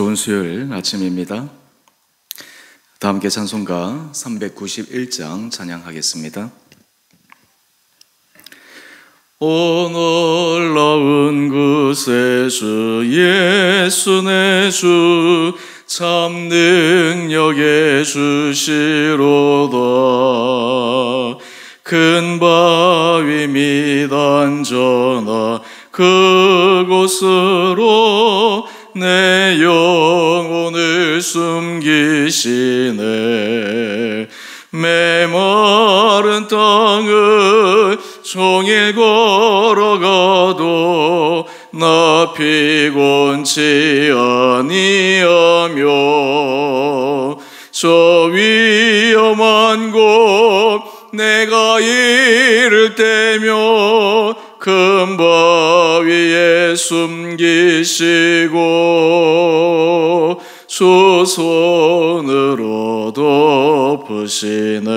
좋은 수요일 아침입니다. 다 함께 찬송가 391장 찬양하겠습니다. 오 놀라운 그새 주 예수 내 주 참 능력의 주시로다. 큰 바위 밑 안전하 그곳으로 내 영혼을 숨기시네. 메마른 땅을 종일 걸어가도 나 피곤치 아니하며 저 위험한 곳 내가 이를 때며 큰 바위에 숨기시고 주 손으로 덮으시네.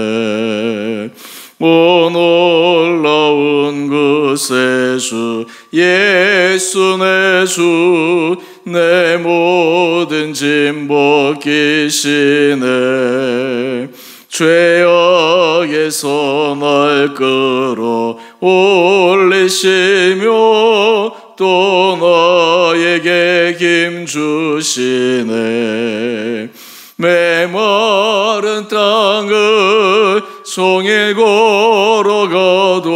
오 놀라운 그새 주 예수 내 주 내 모든 짐 벗기시네. 죄악에서 날 끌어 올리시며 또 나에게 힘 주시네. 메마른 땅을 종일 걸어가도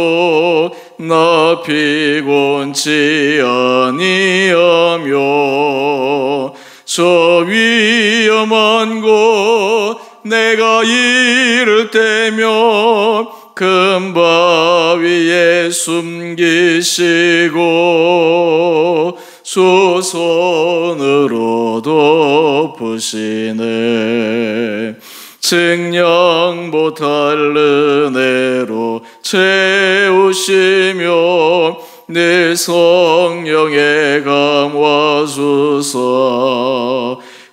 나 피곤치 아니하며 저 위험한 곳 내가 이를 때며 큰 바위에 숨기시고 주 손으로 덮으시네. 증량 못할 은혜로 채우시며 내 성령에 감화 주사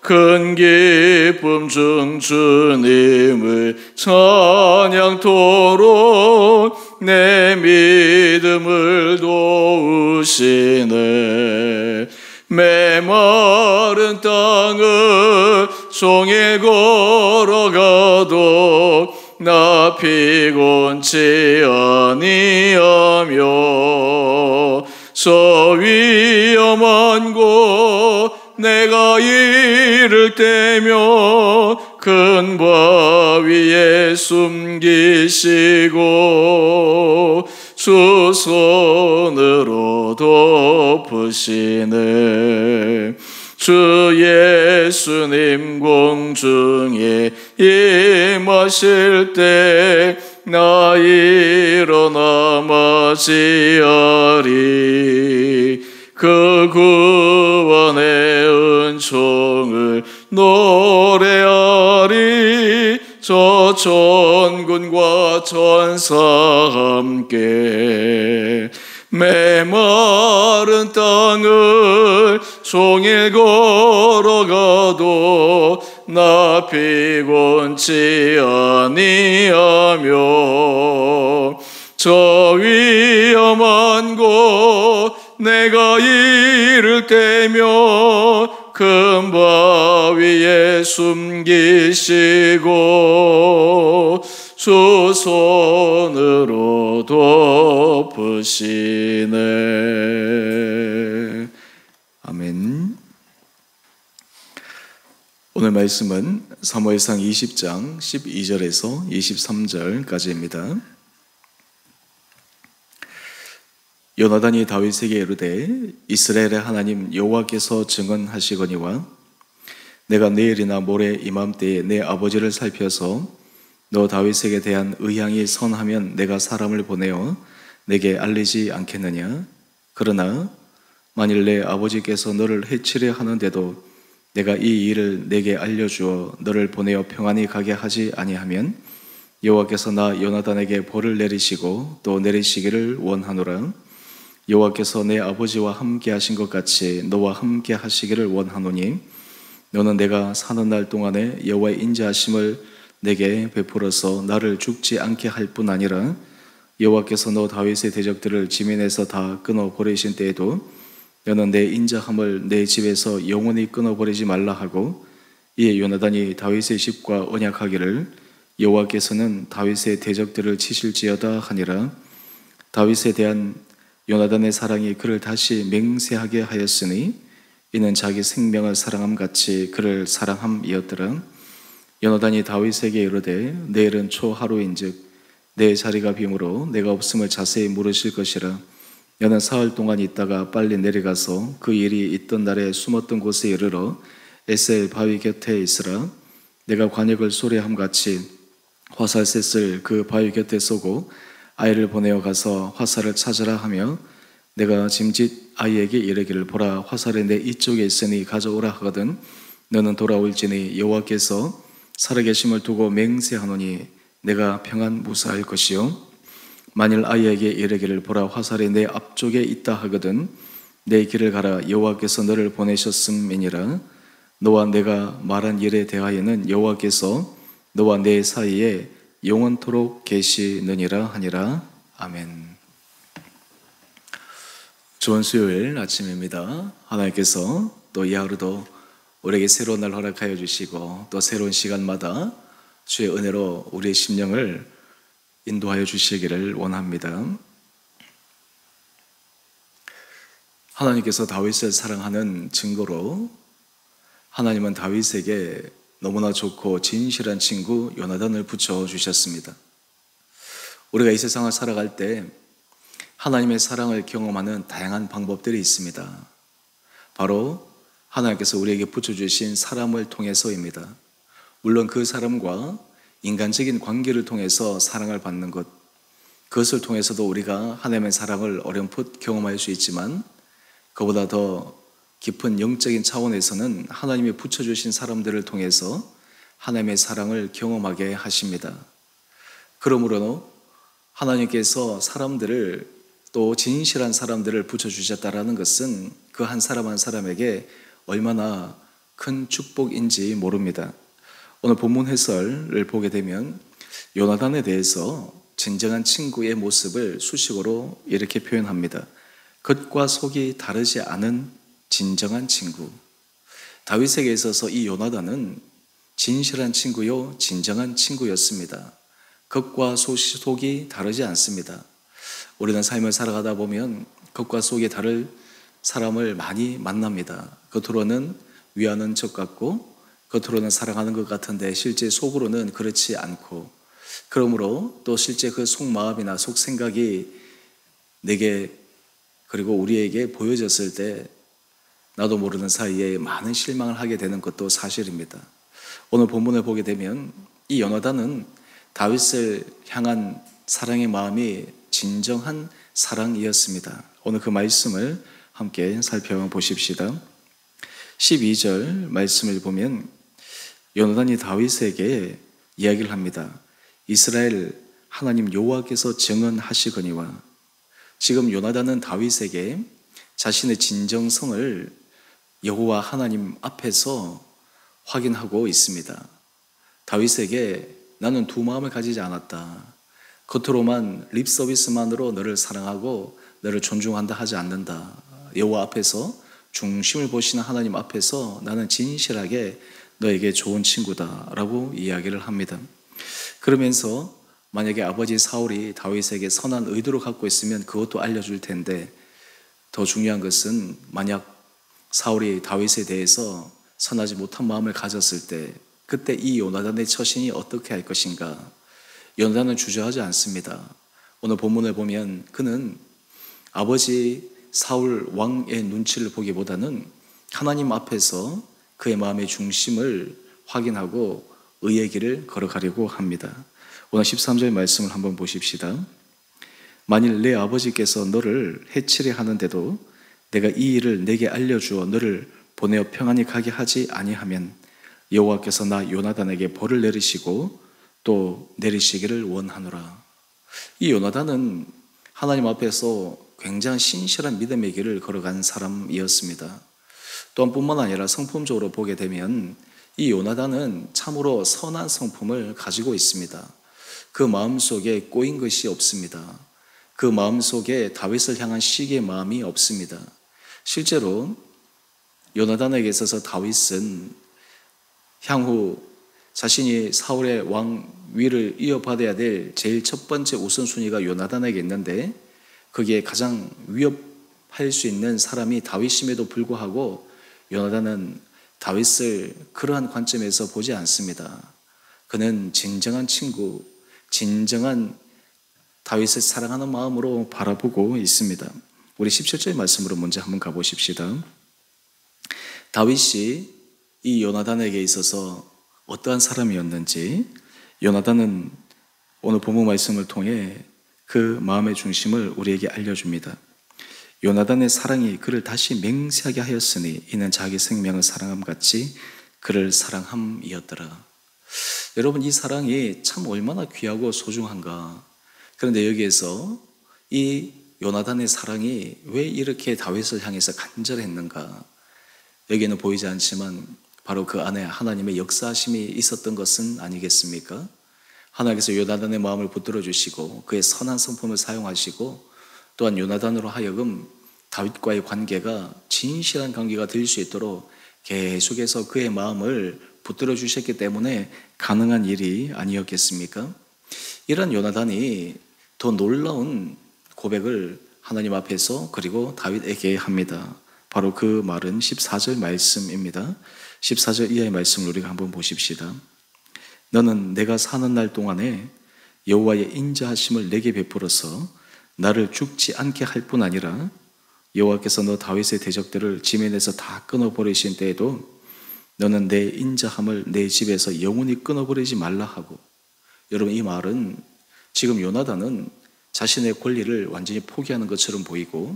큰 기쁨 중 주님을 찬양토록 내 믿음을 도우시네. 메마른 땅을 종일 걸어가도 나 피곤치 아니하며 저 위험한 곳 내가 이를 때며 큰 바위에 숨기시고 주 손으로 덮으시네. 주 예수님 공중에 임하실 때 나 일어나 맞이하리. 그 구원의 은총을 노래하리. 저 천군과 천사 함께 메마른 땅을 종일 걸어가도 나 피곤치 아니하며 저 위험한 곳 내가 이를 때며 큰 바위에 숨기시고 주 손으로 덮으시네. 아멘. 오늘 말씀은 사무엘상 20장 12절에서 23절까지입니다. 요나단이 다윗에게 이르되 이스라엘의 하나님 여호와께서 증언하시거니와 내가 내일이나 모레 이맘때에 내 아버지를 살펴서 너 다윗에게 대한 의향이 선하면 내가 사람을 보내어 내게 알리지 않겠느냐. 그러나 만일 내 아버지께서 너를 해치려 하는데도 내가 이 일을 내게 알려주어 너를 보내어 평안히 가게 하지 아니하면 여호와께서 나 요나단에게 벌을 내리시고 또 내리시기를 원하노라. 여호와께서 내 아버지와 함께 하신 것 같이 너와 함께 하시기를 원하노니 너는 내가 사는 날 동안에 여호와의 인자하심을 내게 베풀어서 나를 죽지 않게 할 뿐 아니라 여호와께서 너 다윗의 대적들을 지면에서 다 끊어 버리신 때에도 너는 내 인자함을 내 집에서 영원히 끊어버리지 말라 하고, 이에 요나단이 다윗의 집과 언약하기를 여호와께서는 다윗의 대적들을 치실지어다 하니라. 다윗에 대한 요나단의 사랑이 그를 다시 맹세하게 하였으니 이는 자기 생명을 사랑함 같이 그를 사랑함이었더라. 요나단이 다윗에게 이르되 내일은 초하루인즉 내 자리가 비므로 내가 없음을 자세히 물으실 것이라. 너는 사흘 동안 있다가 빨리 내려가서 그 일이 있던 날에 숨었던 곳에 이르러 에셀 바위 곁에 있으라. 내가 관역을 소리함 같이 화살셋을 그 바위 곁에 쏘고 아이를 보내어 가서 화살을 찾으라 하며, 내가 짐짓 아이에게 이르기를 보라 화살이 내 이쪽에 있으니 가져오라 하거든 너는 돌아올지니 여호와께서 살아계심을 두고 맹세하노니 내가 평안 무사할 것이요, 만일 아이에게 이르기를 보라 화살이 내 앞쪽에 있다 하거든 내 길을 가라 여호와께서 너를 보내셨음이니라. 너와 내가 말한 일에 대하여는 여호와께서 너와 내 사이에 영원토록 계시느니라 하니라. 아멘. 좋은 수요일 아침입니다. 하나님께서 또 이 하루도 우리에게 새로운 날 허락하여 주시고 또 새로운 시간마다 주의 은혜로 우리의 심령을 인도하여 주시기를 원합니다. 하나님께서 다윗을 사랑하는 증거로 하나님은 다윗에게 너무나 좋고 진실한 친구 요나단을 붙여주셨습니다. 우리가 이 세상을 살아갈 때 하나님의 사랑을 경험하는 다양한 방법들이 있습니다. 바로 하나님께서 우리에게 붙여주신 사람을 통해서입니다. 물론 그 사람과 인간적인 관계를 통해서 사랑을 받는 것, 그것을 통해서도 우리가 하나님의 사랑을 어렴풋 경험할 수 있지만 그보다 더 깊은 영적인 차원에서는 하나님이 붙여주신 사람들을 통해서 하나님의 사랑을 경험하게 하십니다. 그러므로 하나님께서 사람들을 또 진실한 사람들을 붙여주셨다라는 것은 그 한 사람 한 사람에게 얼마나 큰 축복인지 모릅니다. 오늘 본문 해설을 보게 되면 요나단에 대해서 진정한 친구의 모습을 수식어로 이렇게 표현합니다. 겉과 속이 다르지 않은 진정한 친구. 다윗에게 있어서 이 요나단은 진실한 친구요 진정한 친구였습니다. 겉과 속이 다르지 않습니다. 우리는 삶을 살아가다 보면 겉과 속이 다를 사람을 많이 만납니다. 겉으로는 위하는 척 같고 겉으로는 사랑하는 것 같은데 실제 속으로는 그렇지 않고, 그러므로 또 실제 그 속마음이나 속생각이 내게 그리고 우리에게 보여졌을 때 나도 모르는 사이에 많은 실망을 하게 되는 것도 사실입니다. 오늘 본문을 보게 되면 이 요나단은 다윗을 향한 사랑의 마음이 진정한 사랑이었습니다. 오늘 그 말씀을 함께 살펴보십시다. 12절 말씀을 보면 요나단이 다윗에게 이야기를 합니다. 이스라엘 하나님 여호와께서 증언하시거니와. 지금 요나단은 다윗에게 자신의 진정성을 여호와 하나님 앞에서 확인하고 있습니다. 다윗에게 나는 두 마음을 가지지 않았다. 겉으로만 립 서비스만으로 너를 사랑하고 너를 존중한다 하지 않는다. 여호와 앞에서 중심을 보시는 하나님 앞에서 나는 진실하게 너에게 좋은 친구다라고 이야기를 합니다. 그러면서 만약에 아버지 사울이 다윗에게 선한 의도를 갖고 있으면 그것도 알려줄 텐데, 더 중요한 것은 만약 사울이 다윗에 대해서 선하지 못한 마음을 가졌을 때 그때 이 요나단의 처신이 어떻게 할 것인가. 요나단은 주저하지 않습니다. 오늘 본문을 보면 그는 아버지 사울 왕의 눈치를 보기보다는 하나님 앞에서 그의 마음의 중심을 확인하고 의의 길을 걸어가려고 합니다. 오늘 13절 말씀을 한번 보십시다. 만일 내 아버지께서 너를 해치려 하는데도 내가 이 일을 내게 알려주어 너를 보내어 평안히 가게 하지 아니하면 여호와께서 나 요나단에게 벌을 내리시고 또 내리시기를 원하노라. 이 요나단은 하나님 앞에서 굉장히 신실한 믿음의 길을 걸어간 사람이었습니다. 또한 뿐만 아니라 성품적으로 보게 되면 이 요나단은 참으로 선한 성품을 가지고 있습니다. 그 마음속에 꼬인 것이 없습니다. 그 마음속에 다윗을 향한 시기의 마음이 없습니다. 실제로 요나단에게 있어서 다윗은 향후 자신이 사울의 왕 위를 이어받아야 될 제일 첫 번째 우선순위가 요나단에게 있는데, 거기에 가장 위협할 수 있는 사람이 다윗임에도 불구하고 요나단은 다윗을 그러한 관점에서 보지 않습니다. 그는 진정한 친구, 진정한 다윗을 사랑하는 마음으로 바라보고 있습니다. 우리 17절 말씀으로 먼저 한번 가보십시다. 다윗이 이 요나단에게 있어서 어떠한 사람이었는지, 요나단은 오늘 본문 말씀을 통해 그 마음의 중심을 우리에게 알려줍니다. 요나단의 사랑이 그를 다시 맹세하게 하였으니 이는 자기 생명을 사랑함 같이 그를 사랑함이었더라. 여러분, 이 사랑이 참 얼마나 귀하고 소중한가. 그런데 여기에서 이 요나단의 사랑이 왜 이렇게 다윗을 향해서 간절했는가? 여기에는 보이지 않지만 바로 그 안에 하나님의 역사하심이 있었던 것은 아니겠습니까? 하나님께서 요나단의 마음을 붙들어 주시고 그의 선한 성품을 사용하시고, 또한 요나단으로 하여금 다윗과의 관계가 진실한 관계가 될 수 있도록 계속해서 그의 마음을 붙들어 주셨기 때문에 가능한 일이 아니었겠습니까? 이런 요나단이 더 놀라운 고백을 하나님 앞에서 그리고 다윗에게 합니다. 바로 그 말은 14절 말씀입니다. 14절 이하의 말씀을 우리가 한번 보십시다. 너는 내가 사는 날 동안에 여호와의 인자하심을 내게 베풀어서 나를 죽지 않게 할 뿐 아니라 여호와께서 너 다윗의 대적들을 지면에서 다 끊어버리신 때에도 너는 내 인자함을 내 집에서 영원히 끊어버리지 말라 하고. 여러분, 이 말은 지금 요나단은 자신의 권리를 완전히 포기하는 것처럼 보이고,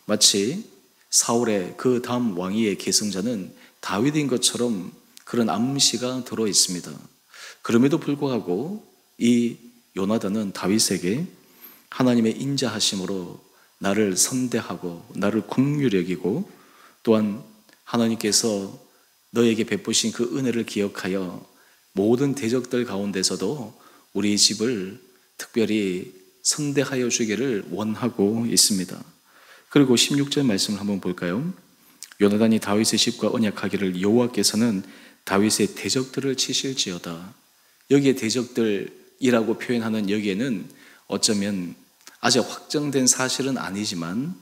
마치 사울의 그 다음 왕위의 계승자는 다윗인 것처럼 그런 암시가 들어 있습니다. 그럼에도 불구하고 이 요나단은 다윗에게 하나님의 인자하심으로 나를 선대하고 나를 긍휼히 여기고, 또한 하나님께서 너에게 베푸신 그 은혜를 기억하여 모든 대적들 가운데서도 우리 집을 특별히 선대하여 주기를 원하고 있습니다. 그리고 16절 말씀을 한번 볼까요? 요나단이 다윗의 집과 언약하기를 여호와께서는 다윗의 대적들을 치실지어다. 여기에 대적들이라고 표현하는 여기에는 어쩌면 아직 확정된 사실은 아니지만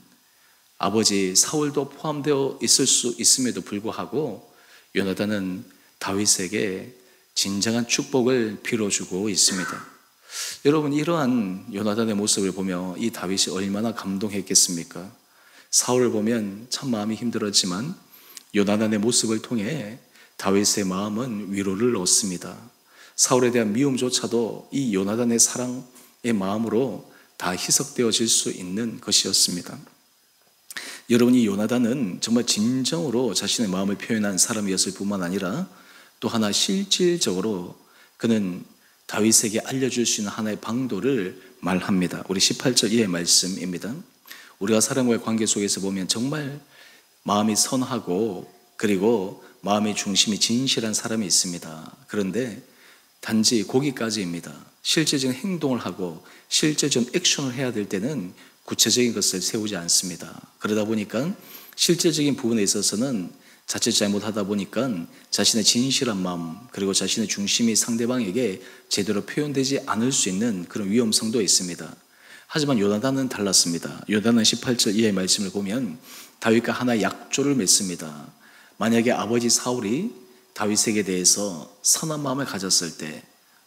아버지 사울도 포함되어 있을 수 있음에도 불구하고 요나단은 다윗에게 진정한 축복을 빌어주고 있습니다. 여러분, 이러한 요나단의 모습을 보며 이 다윗이 얼마나 감동했겠습니까? 사울을 보면 참 마음이 힘들었지만 요나단의 모습을 통해 다윗의 마음은 위로를 얻습니다. 사울에 대한 미움조차도 이 요나단의 사랑의 마음으로 다 희석되어질 수 있는 것이었습니다. 여러분, 이 요나단은 정말 진정으로 자신의 마음을 표현한 사람이었을 뿐만 아니라 또 하나 실질적으로 그는 다윗에게 알려줄 수 있는 하나의 방도를 말합니다. 우리 18절 이하의 말씀입니다. 우리가 사람과의 관계 속에서 보면 정말 마음이 선하고 그리고 마음의 중심이 진실한 사람이 있습니다. 그런데 단지 거기까지입니다. 실제적인 행동을 하고 실제적인 액션을 해야 될 때는 구체적인 것을 세우지 않습니다. 그러다 보니까 실제적인 부분에 있어서는 자칫 잘못하다 보니까 자신의 진실한 마음 그리고 자신의 중심이 상대방에게 제대로 표현되지 않을 수 있는 그런 위험성도 있습니다. 하지만 요나단은 달랐습니다. 요나단은 18절 이하의 말씀을 보면 다윗과 하나의 약조를 맺습니다. 만약에 아버지 사울이 다윗에게 대해서 선한 마음을 가졌을 때,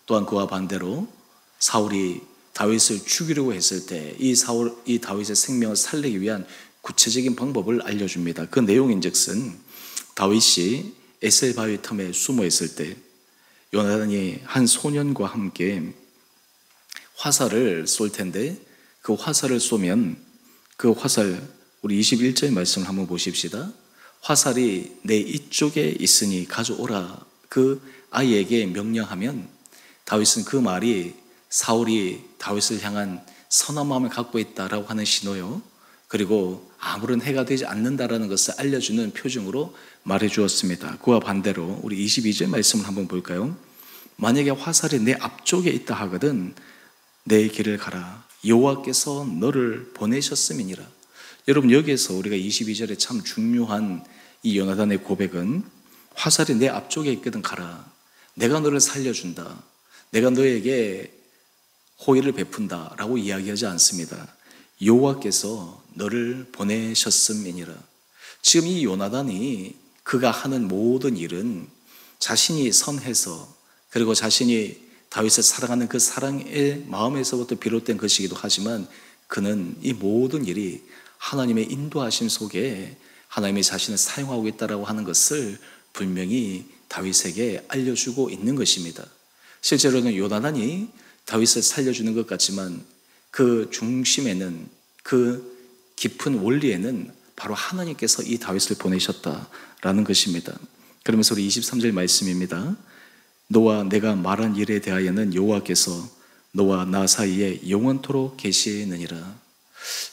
또한 그와 반대로 사울이 다윗을 죽이려고 했을 때 이 다윗의 생명을 살리기 위한 구체적인 방법을 알려줍니다. 그 내용인즉슨 다윗이 에셀 바위 틈에 숨어 있을 때 요나단이 한 소년과 함께 화살을 쏠 텐데, 그 화살을 쏘면 그 화살, 우리 21절 말씀을 한번 보십시다. 화살이 내 이쪽에 있으니 가져오라, 그 아이에게 명령하면 다윗은 그 말이 사울이 다윗을 향한 선한 마음을 갖고 있다라고 하는 신호요, 그리고 아무런 해가 되지 않는다라는 것을 알려주는 표징으로 말해 주었습니다. 그와 반대로 우리 22절 말씀을 한번 볼까요? 만약에 화살이 내 앞쪽에 있다 하거든 내 길을 가라, 여호와께서 너를 보내셨음이니라. 여러분, 여기에서 우리가 22절에 참 중요한 이 요나단의 고백은 화살이 내 앞쪽에 있거든 가라. 내가 너를 살려준다. 내가 너에게 호의를 베푼다 라고 이야기하지 않습니다. 여호와께서 너를 보내셨음이니라. 지금 이 요나단이 그가 하는 모든 일은 자신이 선해서, 그리고 자신이 다윗을 사랑하는 그 사랑의 마음에서부터 비롯된 것이기도 하지만, 그는 이 모든 일이 하나님의 인도하심 속에 하나님이 자신을 사용하고 있다라고 하는 것을 분명히 다윗에게 알려주고 있는 것입니다. 실제로는 요나단이 다윗을 살려주는 것 같지만 그 중심에는, 그 깊은 원리에는 바로 하나님께서 이 다윗을 보내셨다라는 것입니다. 그러면서 우리 23절 말씀입니다. 너와 내가 말한 일에 대하여는 여호와께서 너와 나 사이에 영원토록 계시느니라.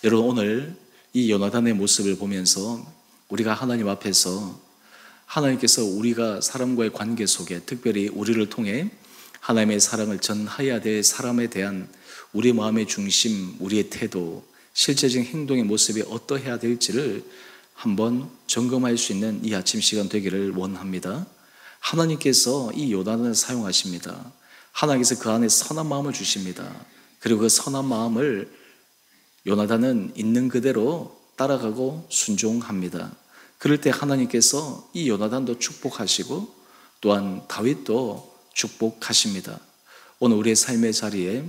여러분, 오늘 이 요나단의 모습을 보면서 우리가 하나님 앞에서 하나님께서 우리가 사람과의 관계 속에, 특별히 우리를 통해 하나님의 사랑을 전해야 될 사람에 대한 우리 마음의 중심, 우리의 태도, 실제적인 행동의 모습이 어떠해야 될지를 한번 점검할 수 있는 이 아침 시간 되기를 원합니다. 하나님께서 이 요나단을 사용하십니다. 하나님께서 그 안에 선한 마음을 주십니다. 그리고 그 선한 마음을 요나단은 있는 그대로 따라가고 순종합니다. 그럴 때 하나님께서 이 요나단도 축복하시고 또한 다윗도 축복하십니다. 오늘 우리의 삶의 자리에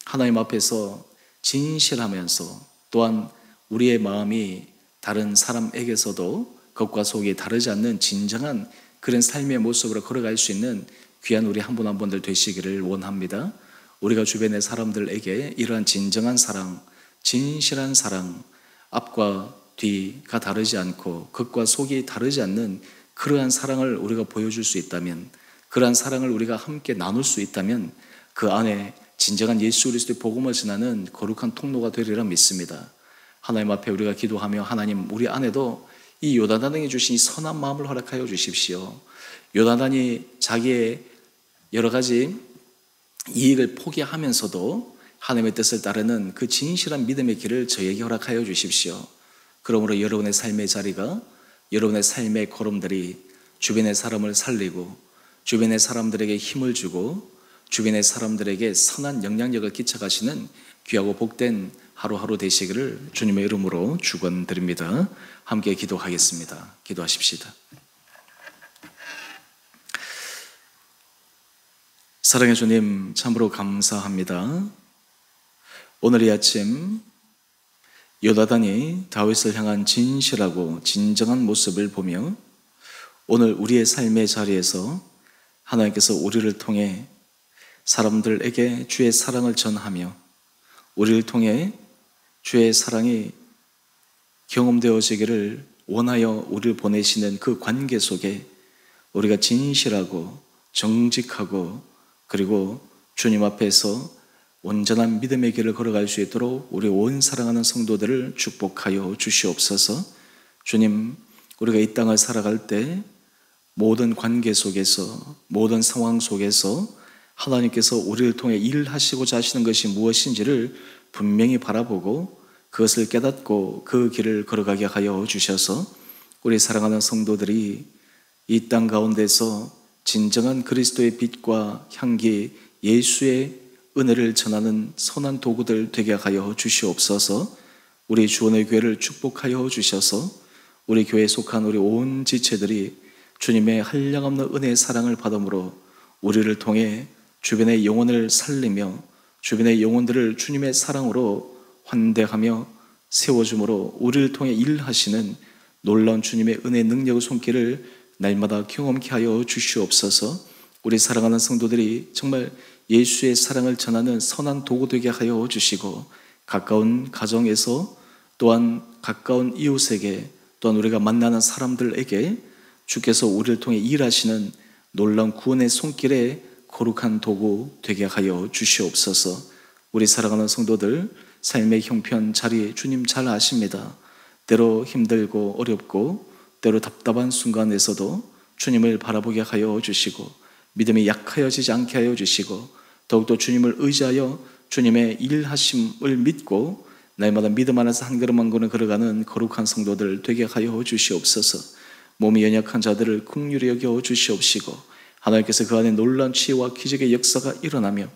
하나님 앞에서 진실하면서 또한 우리의 마음이 다른 사람에게서도 겉과 속이 다르지 않는 진정한 그런 삶의 모습으로 걸어갈 수 있는 귀한 우리 한 분 한 분들 되시기를 원합니다. 우리가 주변의 사람들에게 이러한 진정한 사랑, 진실한 사랑, 앞과 뒤가 다르지 않고 겉과 속이 다르지 않는 그러한 사랑을 우리가 보여줄 수 있다면, 그러한 사랑을 우리가 함께 나눌 수 있다면 그 안에 진정한 예수 그리스도의 복음을 전하는 거룩한 통로가 되리라 믿습니다. 하나님 앞에 우리가 기도하며, 하나님, 우리 안에도 이 요나단에게 주신 이 선한 마음을 허락하여 주십시오. 요나단이 자기의 여러 가지 이익을 포기하면서도 하나님의 뜻을 따르는 그 진실한 믿음의 길을 저에게 허락하여 주십시오. 그러므로 여러분의 삶의 자리가, 여러분의 삶의 걸음들이 주변의 사람을 살리고 주변의 사람들에게 힘을 주고 주변의 사람들에게 선한 영향력을 끼쳐가시는 귀하고 복된 하루하루 되시기를 주님의 이름으로 축원드립니다. 함께 기도하겠습니다. 기도하십시다. 사랑의 주님, 참으로 감사합니다. 오늘 이 아침 요나단이 다윗을 향한 진실하고 진정한 모습을 보며 오늘 우리의 삶의 자리에서 하나님께서 우리를 통해 사람들에게 주의 사랑을 전하며 우리를 통해 주의 사랑이 경험되어지기를 원하여 우리를 보내시는 그 관계 속에 우리가 진실하고 정직하고 그리고 주님 앞에서 온전한 믿음의 길을 걸어갈 수 있도록 우리 온 사랑하는 성도들을 축복하여 주시옵소서. 주님, 우리가 이 땅을 살아갈 때 모든 관계 속에서, 모든 상황 속에서 하나님께서 우리를 통해 일하시고자 하시는 것이 무엇인지를 분명히 바라보고 그것을 깨닫고 그 길을 걸어가게 하여 주셔서 우리 사랑하는 성도들이 이 땅 가운데서 진정한 그리스도의 빛과 향기, 예수의 은혜를 전하는 선한 도구들 되게 하여 주시옵소서. 우리 주원의 교회를 축복하여 주셔서 우리 교회에 속한 우리 온 지체들이 주님의 한량없는 은혜의 사랑을 받음으로 우리를 통해 주변의 영혼을 살리며 주변의 영혼들을 주님의 사랑으로 환대하며 세워줌으로 우리를 통해 일하시는 놀라운 주님의 은혜의 능력의 손길을 날마다 경험케 하여 주시옵소서. 우리 사랑하는 성도들이 정말 예수의 사랑을 전하는 선한 도구 되게 하여 주시고 가까운 가정에서 또한 가까운 이웃에게 또한 우리가 만나는 사람들에게 주께서 우리를 통해 일하시는 놀라운 구원의 손길에 거룩한 도구 되게 하여 주시옵소서. 우리 사랑하는 성도들 삶의 형편 자리 주님 잘 아십니다. 때로 힘들고 어렵고 때로 답답한 순간에서도 주님을 바라보게 하여 주시고 믿음이 약하여지지 않게 하여 주시고 더욱더 주님을 의지하여 주님의 일하심을 믿고 날마다 믿음 안에서 한 걸음 한 걸음 걸어가는 거룩한 성도들 되게 하여 주시옵소서. 몸이 연약한 자들을 긍휼히 여겨 주시옵시고 하나님께서 그 안에 놀라운 치유와 기적의 역사가 일어나며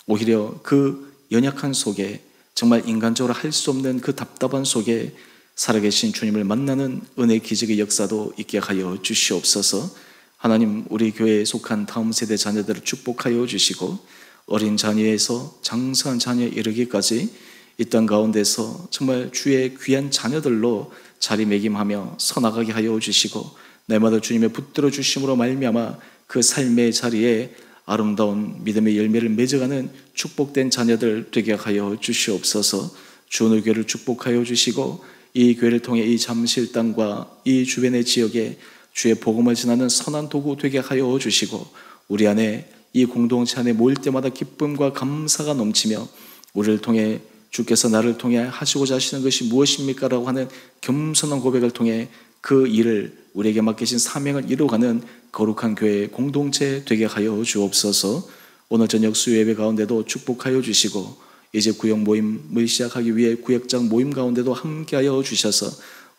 오히려 그 연약한 속에 정말 인간적으로 할 수 없는 그 답답한 속에 살아계신 주님을 만나는 은혜 기적의 역사도 있게 하여 주시옵소서. 하나님, 우리 교회에 속한 다음 세대 자녀들을 축복하여 주시고 어린 자녀에서 장성한 자녀에 이르기까지 이 땅 가운데서 정말 주의 귀한 자녀들로 자리매김하며 서나가게 하여 주시고 날마다 주님의 붙들어 주심으로 말미암아 그 삶의 자리에 아름다운 믿음의 열매를 맺어가는 축복된 자녀들 되게 하여 주시옵소서. 주 오늘 교회를 축복하여 주시고 이 교회를 통해 이 잠실 땅과 이 주변의 지역에 주의 복음을 전하는 선한 도구 되게 하여 주시고 우리 안에 이 공동체 안에 모일 때마다 기쁨과 감사가 넘치며 우리를 통해 주께서 나를 통해 하시고자 하시는 것이 무엇입니까? 라고 하는 겸손한 고백을 통해 그 일을 우리에게 맡기신 사명을 이루어가는 거룩한 교회 공동체 되게 하여 주옵소서. 오늘 저녁 수요 예배 가운데도 축복하여 주시고 이제 구역 모임을 시작하기 위해 구역장 모임 가운데도 함께하여 주셔서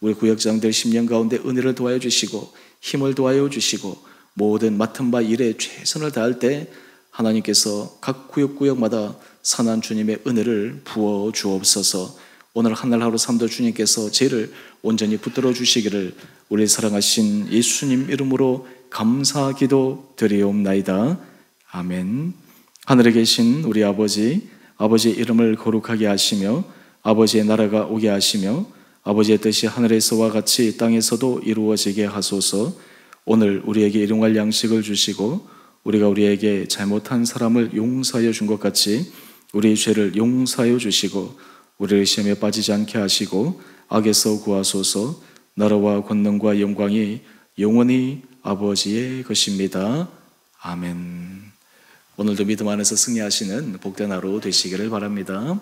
우리 구역장들 10년 가운데 은혜를 도와여 주시고 힘을 도와여 주시고 모든 맡은 바 일에 최선을 다할 때 하나님께서 각 구역마다 선한 주님의 은혜를 부어 주옵소서. 오늘 하늘 하루 삶도 주님께서 죄를 온전히 붙들어 주시기를 우리 사랑하신 예수님 이름으로 감사 기도 드리옵나이다. 아멘. 하늘에 계신 우리 아버지, 아버지의 이름을 거룩하게 하시며 아버지의 나라가 오게 하시며 아버지의 뜻이 하늘에서와 같이 땅에서도 이루어지게 하소서. 오늘 우리에게 일용할 양식을 주시고 우리가 우리에게 잘못한 사람을 용서하여 준 것 같이 우리의 죄를 용서하여 주시고 우리를 시험에 빠지지 않게 하시고 악에서 구하소서. 나라와 권능과 영광이 영원히 아버지의 것입니다. 아멘. 오늘도 믿음 안에서 승리하시는 복된 하루 되시기를 바랍니다.